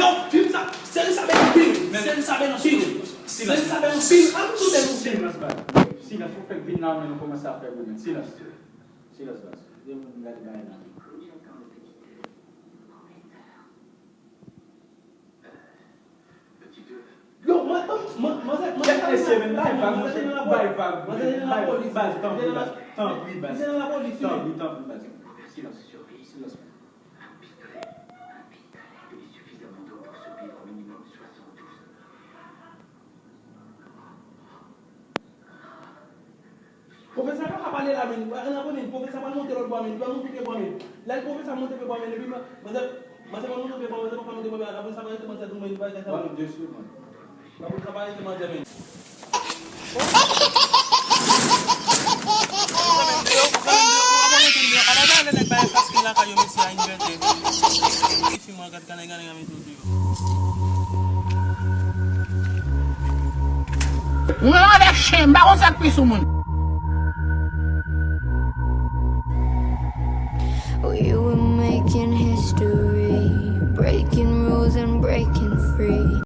Não, filme sabe. Sem saber no filme. Sem saber no filme. Sem saber no filme. Ah, tudo é no filme. Silas, velho. Silas, vou pegar final e não começar a perguntar. Silas. Silas, velho. Eu não vou ganhar nada. Yo, mas Quer crescer, mas vai, vai, mas ele não vai, vai, vai, mas ele não vai, é polícia. vai, Ele não é- Mas ele não é polícia. Silas, Silas. Professeur ka kapale la men, ana ko nin professeur pa monter lo men, ba monter ke men. La professeur monter ke men, et puis mas ba monter ke men, mas ba monter ke men, la professeur ba monter do men, ba ka sa. Olha, Deus, mano. La professeur ba monter men. Nga ada shame, ba kon sak piso mun. We were making history, breaking rules and breaking free.